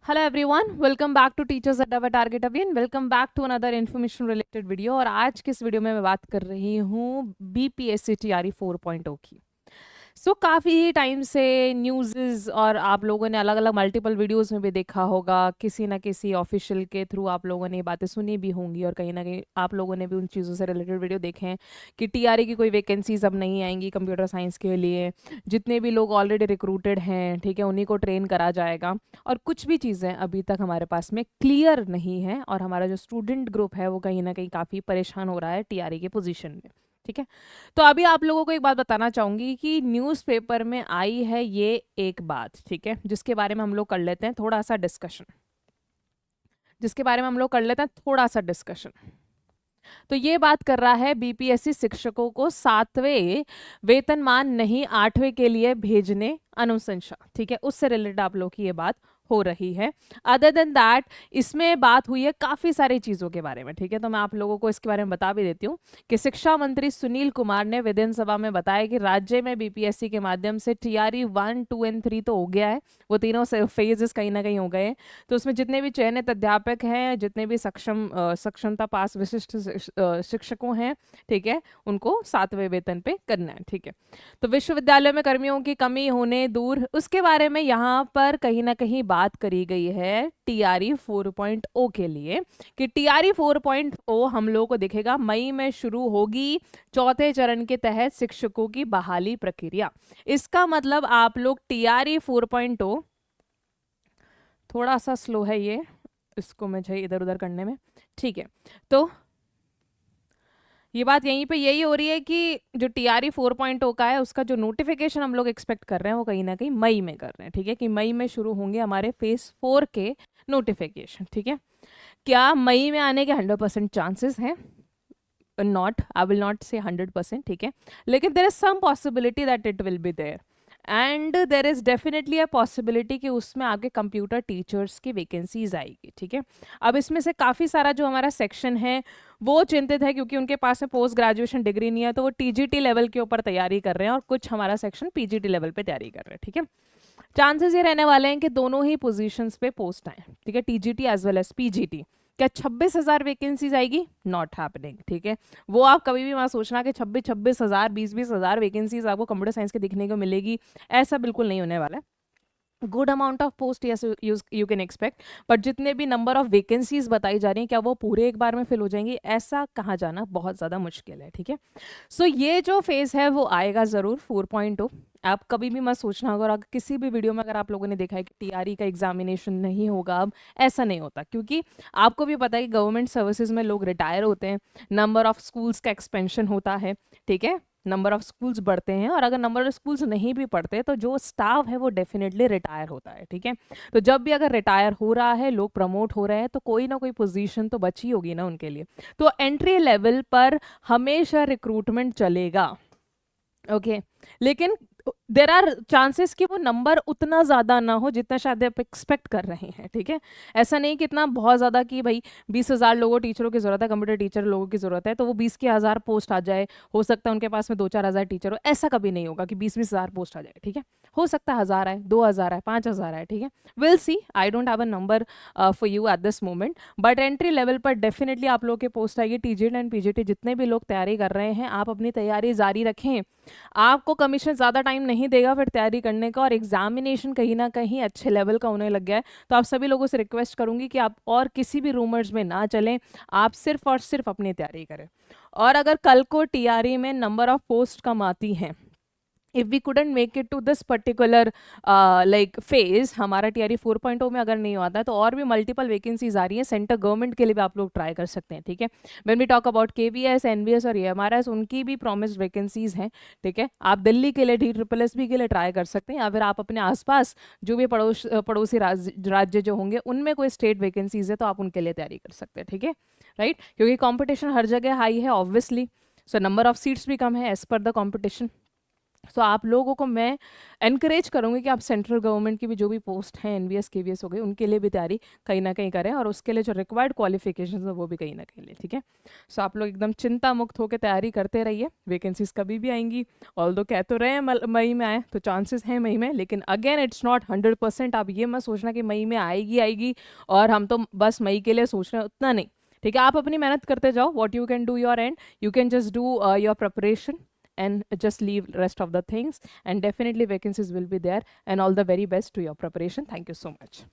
Hello everyone, welcome back to teachers Adda by target Avian. Welcome back to another information related video. और आज की इस video में मैं बात कर रही हूँ बीपीएससी टीआरई 4.0 की। काफ़ी टाइम से न्यूज़ और आप लोगों ने अलग अलग मल्टीपल वीडियोस में भी देखा होगा, किसी ना किसी ऑफिशियल के थ्रू आप लोगों ने ये बातें सुनी भी होंगी और कहीं ना कहीं आप लोगों ने भी उन चीज़ों से रिलेटेड वीडियो देखे हैं कि टीआरई की कोई वैकेंसीज अब नहीं आएंगी कंप्यूटर साइंस के लिए। जितने भी लोग ऑलरेडी रिक्रूटेड हैं, ठीक है, उन्हीं को ट्रेन करा जाएगा। और कुछ भी चीज़ें अभी तक हमारे पास में क्लियर नहीं है और हमारा जो स्टूडेंट ग्रुप है वो कहीं ना कहीं काफ़ी परेशान हो रहा है टीआरई के पोजीशन में। ठीक है, तो अभी आप लोगों को एक बात बताना चाहूंगी कि न्यूज़पेपर में आई है ये एक बात, ठीक है, जिसके बारे में हम लोग कर लेते हैं थोड़ा सा डिस्कशन। तो ये बात कर रहा है बीपीएससी शिक्षकों को 7वें वेतनमान नहीं 8वें के लिए भेजने अनुशंसा। ठीक है, उससे रिलेटेड आप लोग की ये बात हो रही है। अदर देन दैट इसमें बात हुई है काफ़ी सारी चीज़ों के बारे में। ठीक है, तो मैं आप लोगों को इसके बारे में बता भी देती हूँ कि शिक्षा मंत्री सुनील कुमार ने विधानसभा में बताया कि राज्य में बीपीएससी के माध्यम से टीआरई 1, 2 एंड 3 तो हो गया है, वो तीनों फेजेस कहीं ना कहीं हो गए हैं। तो उसमें जितने भी चयनित अध्यापक हैं, जितने भी सक्षमता पास विशिष्ट शिक्षकों हैं, ठीक है, उनको 7वें वेतन पे करना है। ठीक है, तो विश्वविद्यालयों में कर्मियों की कमी होने दूर, उसके बारे में यहाँ पर कहीं ना कहीं बात करी गई है टीआरई 4.0 के लिए कि टीआरई 4.0 हम लोगों को दिखेगा मई में शुरू होगी चौथे चरण के तहत शिक्षकों की बहाली प्रक्रिया। इसका मतलब आप लोग टीआरई 4.0, थोड़ा सा स्लो है ये, इसको मुझे इधर उधर करने में। ठीक है, तो ये बात यहीं पे यही हो रही है कि जो टीआरई 4.0 का है उसका जो नोटिफिकेशन हम लोग एक्सपेक्ट कर रहे हैं वो कहीं ना कहीं मई में कर रहे हैं। ठीक है, कि मई में शुरू होंगे हमारे फेज 4 के नोटिफिकेशन। ठीक है, क्या मई में आने के 100% चांसेस हैं? नॉट, आई विल नॉट से 100%, ठीक है, लेकिन there is some possibility that it will be there and there is definitely a possibility कि उसमें आगे कंप्यूटर टीचर्स की वैकेंसीज आएगी। ठीक है, अब इसमें से काफ़ी सारा जो हमारा सेक्शन है वो चिंतित है क्योंकि उनके पास में पोस्ट ग्रेजुएशन डिग्री नहीं है, तो वो टीजीटी लेवल के ऊपर तैयारी कर रहे हैं और कुछ हमारा सेक्शन पीजीटी लेवल पे तैयारी कर रहे हैं। ठीक है, चांसेस ये रहने वाले हैं कि दोनों ही पोजीशंस पे पोस्ट आए। ठीक है, TGT as well as PGT. क्या 26,000 वैकेंसीज आएगी? Not happening. ठीक है, वो आप कभी भी वहाँ सोचना कि 26,000 20,000 वैकेंसीज आपको कंप्यूटर साइंस के दिखने को मिलेगी, ऐसा बिल्कुल नहीं होने वाला है। Good amount of post yes you can expect, but जितने भी नंबर ऑफ वैकेंसीज बताई जा रही हैं क्या वो पूरे एक बार में फिल हो जाएंगी, ऐसा कहा जाना बहुत ज़्यादा मुश्किल है। ठीक है, ये जो फेज़ है वो आएगा ज़रूर 4.0। आप कभी भी मत सोचना, अगर किसी भी वीडियो में अगर आप लोगों ने देखा है कि टीआरई का एग्जामिनेशन नहीं होगा अब, ऐसा नहीं होता, क्योंकि आपको भी पता है कि गवर्नमेंट सर्विसेज में लोग रिटायर होते हैं, नंबर ऑफ स्कूल्स का एक्सपेंशन होता है। ठीक है, नंबर ऑफ स्कूल्स बढ़ते हैं और अगर नंबर ऑफ स्कूल्स नहीं भी पढ़ते तो जो स्टाफ है वो डेफिनेटली रिटायर होता है। ठीक है, तो जब भी अगर रिटायर हो रहा है, लोग प्रमोट हो रहे हैं, तो कोई ना कोई पोजीशन तो बची होगी ना उनके लिए। तो एंट्री लेवल पर हमेशा रिक्रूटमेंट चलेगा। ओके, लेकिन देर आर चांसेस कि वो नंबर उतना ज़्यादा ना हो जितना शायद आप एक्सपेक्ट कर रहे हैं। ठीक है, ऐसा नहीं कि इतना बहुत ज़्यादा कि भाई 20,000 लोगों टीचरों की ज़रूरत है, कंप्यूटर टीचर लोगों की ज़रूरत है, तो वो 20,000 पोस्ट आ जाए। हो सकता है उनके पास में 2-4 हज़ार टीचर हो, ऐसा कभी नहीं होगा कि 20-20 हज़ार पोस्ट आ जाए। ठीक है, हो सकता है 1,000 आए, 2,000 आए, 5,000 आए। ठीक है, will see, I don't have a number for you at this moment, but entry level पर डेफिनेटली आप लोगों के पोस्ट आएगी। टीजीटी एंड पीजीटी जितने भी लोग तैयारी कर रहे हैं, आप अपनी तैयारी जारी रखें। आपको कमीशन ज़्यादा टाइम नहीं देगा फिर तैयारी करने का, और एग्जामिनेशन कहीं ना कहीं अच्छे लेवल का होने लग गया है। तो आप सभी लोगों से रिक्वेस्ट करूंगी कि आप और किसी भी रूमर्स में ना चलें, आप सिर्फ और सिर्फ अपनी तैयारी करें। और अगर कल को टीआरई में नंबर ऑफ पोस्ट कम आती हैं, if we couldn't make it to this particular like phase, हमारा टीआरई 4.0 में अगर नहीं आता है, तो और भी मल्टीपल वैकेंसीज आ रही हैं सेंटर गवर्नमेंट के लिए भी, आप लोग ट्राई कर सकते हैं। ठीक है, when we talk about KVS, NVS और एएमआरएस, उनकी भी प्रॉमिस्ड वैकेंसीज हैं। ठीक है, आप दिल्ली के लिए, DSSB के लिए ट्राई कर सकते हैं, या फिर आप अपने आसपास जो भी पड़ोसी राज्य जो होंगे उनमें कोई स्टेट वैकेंसीज है तो आप उनके लिए तैयारी कर सकते हैं। ठीक है, राइट, क्योंकि कॉम्पिटिशन हर जगह हाई है obviously, so number of seats भी कम है एज पर द कॉम्पिटिशन। सो आप लोगों को मैं एनकरेज करूँगी कि आप सेंट्रल गवर्नमेंट की भी जो भी पोस्ट हैं, एनवीएस केवीएस हो गई, उनके लिए भी तैयारी कहीं ना कहीं करें, और उसके लिए जो रिक्वायर्ड क्वालिफिकेशन है वो भी कहीं ना कहीं ले, ठीक है। सो आप लोग एकदम चिंता मुक्त होकर तैयारी करते रहिए, वैकेंसीज कभी भी आएंगी। ऑल दो कह तो रहे हैं मई में आए, तो चांसेस हैं मई में, लेकिन अगेन इट्स नॉट 100%। आप ये मत सोचना कि मई में आएगी आएगी और हम तो बस मई के लिए सोच रहे हैं, उतना नहीं, ठीक है। आप अपनी मेहनत करते जाओ, what you can do your and, you can just do your preparation and just leave rest of the things, and definitely vacancies will be there, and all the very best to your preparation. Thank you so much.